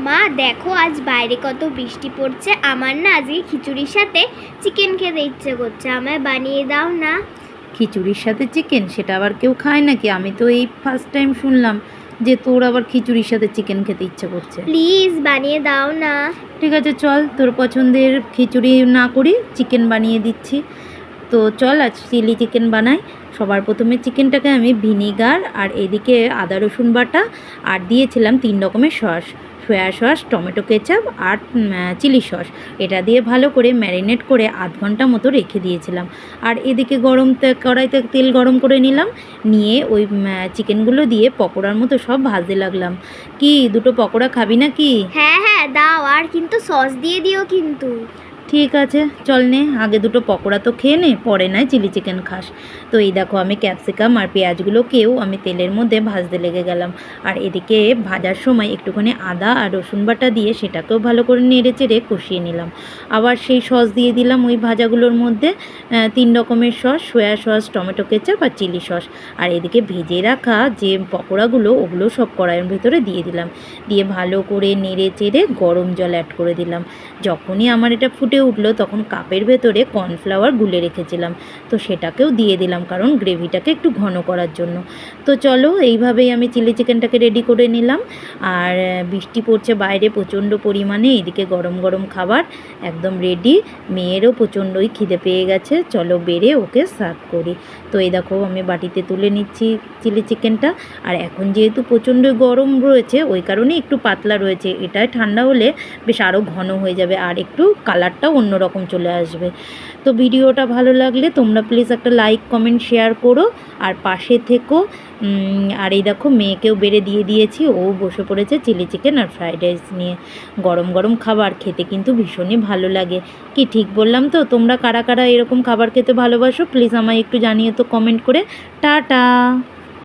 মা দেখো আজ বাইরে কত বৃষ্টি পড়ছে, আমার না আজকে খিচুড়ির সাথে চিকেন খেতে ইচ্ছে করছে, আমায় বানিয়ে দাও না। খিচুড়ির সাথে চিকেন? সেটা আবার কেউ খায় নাকি? আমি তো এই ফার্স্ট টাইম শুনলাম যে তোর আবার খিচুড়ির সাথে চিকেন খেতে ইচ্ছে করছে। প্লিজ বানিয়ে দাও না। ঠিক আছে চল, তোর পছন্দের খিচুড়ি না করি, চিকেন বানিয়ে দিচ্ছি। তো চল আজ চিলি চিকেন বানাই। সবার প্রথমে চিকেনটাকে আমি ভিনিগার আর এদিকে আদা রসুন বাটা আর দিয়েছিলাম 3 রকমের sauce, soya sauce, tomato ketchup আর চিলি সস, এটা দিয়ে ভালো করে ম্যারিনেট করে আধ ঘন্টা মতো রেখে দিয়েছিলাম। আর এদিকে কড়াইতে তেল গরম করে নিলাম, নিয়ে ওই চিকেনগুলো দিয়ে পকোড়ার মতো সব ভাজতে লাগলাম। কি দুটো পকোড়া খাবি না কি? হ্যাঁ হ্যাঁ দাও, আর কিন্তু সস দিয়ে দিও কিন্তু। ঠিক আছে চল নে, আগে দুটো পকোড়া তো খেয়ে নে, পরে নয় চিলি চিকেন খাস। তো এই দেখো আমি ক্যাপসিকাম আর পেঁয়াজগুলোকেও আমি তেলের মধ্যে ভাজতে লেগে গেলাম। আর এদিকে ভাজার সময় একটুখানি আদা আর রসুন বাটা দিয়ে সেটাকেও ভালো করে নেড়ে চেড়ে কষিয়ে নিলাম। আবার সেই সস দিয়ে দিলাম ওই ভাজাগুলোর মধ্যে, 3 রকমের sauce, soya sauce, tomato ketchup আর চিলি সস। আর এদিকে ভেজে রাখা যে পকোড়াগুলো ওগুলো সব কড়াইয়ের ভেতরে দিয়ে দিলাম, দিয়ে ভালো করে নেড়ে চেড়ে গরম জল অ্যাড করে দিলাম। যখনই আমার এটা ফুটে উঠলো তখন কাপের ভেতরে কর্নফ্লাওয়ার গুলে রেখেছিলাম, তো সেটাকেও দিয়ে দিলাম কারণ গ্রেভিটাকে একটু ঘন করার জন্য। তো চলো এইভাবেই আমি চিলি চিকেনটাকে রেডি করে নিলাম। আর বৃষ্টি পড়ছে বাইরে প্রচণ্ড পরিমাণে, এদিকে গরম গরম খাবার একদম রেডি। মেয়েরও প্রচণ্ডই খিদে পেয়ে গেছে, চলো বেড়ে ওকে সার্ভ করি। তো এই দেখো আমি বাটিতে তুলে নিচ্ছি চিলি চিকেনটা। আর এখন যেহেতু প্রচণ্ড গরম রয়েছে ওই কারণে একটু পাতলা রয়েছে, এটাই ঠান্ডা হলে বেশ আরও ঘন হয়ে যাবে আর একটু কালারটাও অন্যরকম চলে আসবে। তো ভিডিওটা ভালো লাগলে তোমরা প্লিজ একটা লাইক কমেন্ট শেয়ার করো আর পাশে থেকো। আর এই দেখো মেয়েকেও বেড়ে দিয়ে দিয়েছি, ও বসে পড়েছে চিলি চিকেন আর ফ্রাইড রাইস নিয়ে। গরম গরম খাবার খেতে কিন্তু ভীষণই ভালো লাগে। কি ঠিক বললাম তো? তোমরা কারা কারা এরকম খাবার খেতে ভালোবাসো প্লিজ আমায় একটু জানিয়ে তো কমেন্ট করে। টাটা।